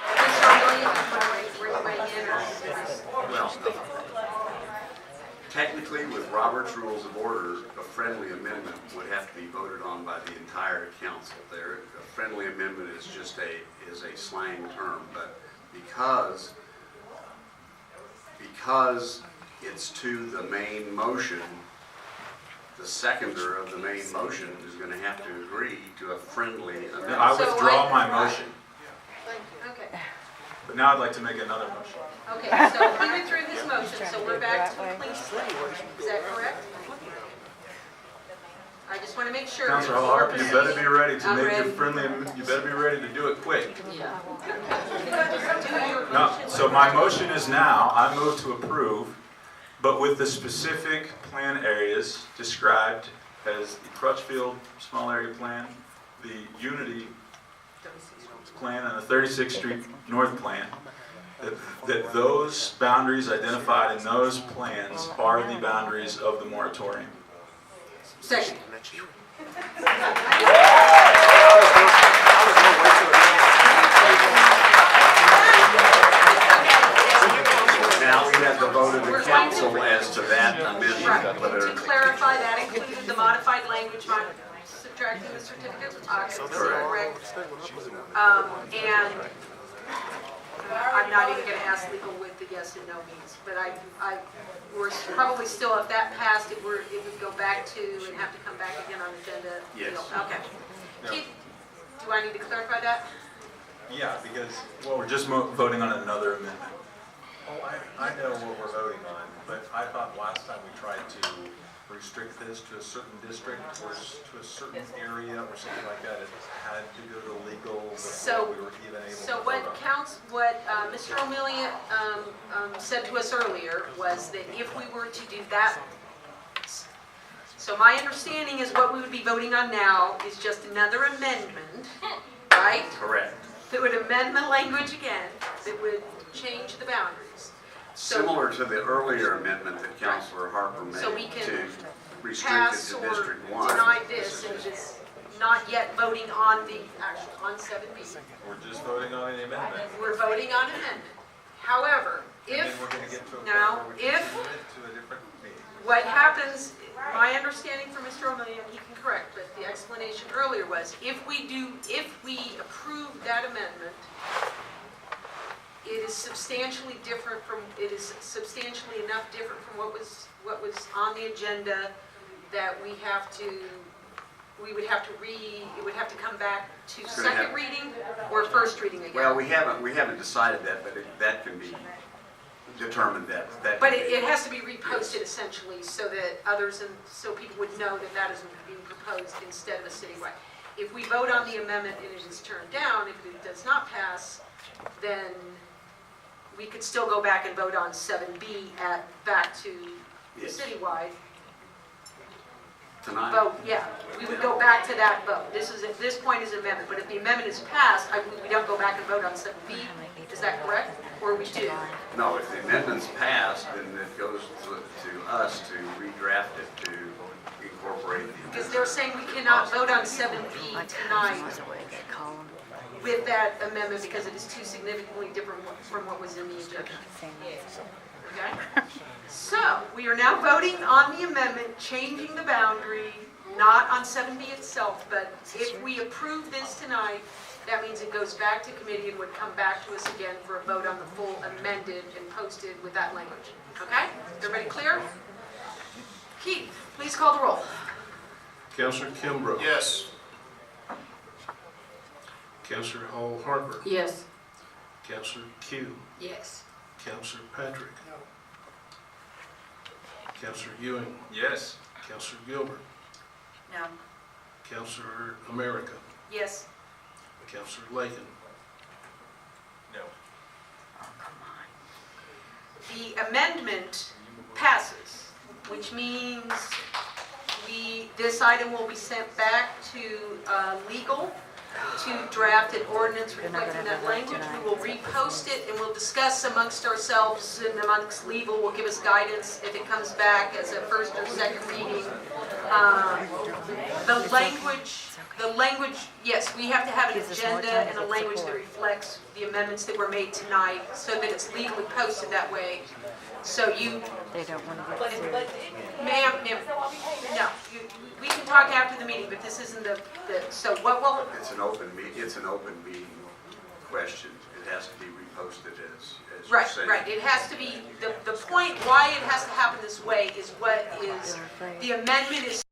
Mr. O'Meara, were you weighing in or? Well, technically, with Robert's Rules of Order, a friendly amendment would have to be voted on by the entire council. There, a friendly amendment is just a slang term, but because it's to the main motion, the seconder of the main motion is going to have to agree to a friendly amendment. I So withdraw my motion, Okay, but now I'd like to make another motion. okay, so we went through this motion, so we're back to a clean slate. Is that correct? I just want to make sure. Counselor Harper, you better be ready to I'm make your ready. friendly, you better be ready to do it quick. Yeah. Do your No, motion. so my motion is now, I move to approve, but with the specific plan areas described as the Crutchfield Small Area Plan, the Unity Plan, and the 36th Street North Plan, that those boundaries identified in those plans are the boundaries of the moratorium. Second. Now we have the vote of the We're going to- council as to that amendment. Right, whether- to clarify, that included the modified language by subtracting the certificate of occupancy, correct? And I'm not even gonna ask legal with the yes and no means, but we're probably still, if that passed, it would go back to and have to come back again on agenda. Yes. Okay. Keith, do I need to clarify that? Yeah, because, well, we're just voting on another amendment. Oh, I know what we're voting on, but I thought last time we tried to restrict this to a certain district or to a certain area or something like that. It had to go to legal So- before we were even able to So vote on it. Mr. O'Meara said to us earlier was that if we were to do that, so my understanding is what we would be voting on now is just another amendment, right? Correct. That would amend the language again, that would change the boundaries. So Similar to the earlier amendment that Councilor Harper made So we can to restrict it pass to or District 1. deny this and just not yet voting on the actual, on 7B. We're just voting on an amendment. We're voting on amendment. However, And then if we're going to get to a point now, where we can if- move it to a different meeting. what happens, my understanding from Mr. O'Meara, he can correct, but the explanation earlier was, if we approve that amendment, it is substantially enough different from what was on the agenda that it would have to come back to It's gonna second have- reading or first reading again. Well, we haven't decided that, but that can be determined that. But it has to be reposted essentially so that so people would know that that is being proposed instead of a citywide. If we vote on the amendment and it is turned down, if it does not pass, then we could still go back and vote on 7B back to the Yes. citywide Tonight? vote. Yeah, we would go back to that vote. At this point is amendment, but if the amendment is passed, we don't go back and vote on 7B. Is that correct? Or we do? No, if the amendment's passed, then it goes to us to redraft it to incorporate the Because amendment. they're saying we cannot vote on 7B tonight with that amendment because it is too significantly different from what was in the agenda. Okay? So, we are now voting on the amendment, changing the boundary, not on 7B itself, but if we approve this tonight, that means it goes back to committee and would come back to us again for a vote on the full amended and posted with that language. Okay? Everybody clear? Keith, please call the roll. Councilor Kimbrough. Yes. Councilor Hall Harper. Yes. Councilor Q. Yes. Councilor Patrick. Councilor Ewing. Yes. Councilor Gilbert. No. Councilor America. Yes. Councilor Lakin. No. The amendment passes, which means this item will be sent back to legal to draft an ordinance reflecting that language. We will repost post it and we'll discuss amongst ourselves and amongst legal, will give us guidance if it comes back as a first or second reading. The language, yes, we have to have an agenda and a language that reflects the amendments that were made tonight so that it's legally posted that way. So you, They don't want to get sued. ma'am, no, we can talk after the meeting, but this isn't so what will, It's an open meeting question. It has to be reposted as you're right, saying. right, it has to be, the point why it has to happen this way is what is, the amendment is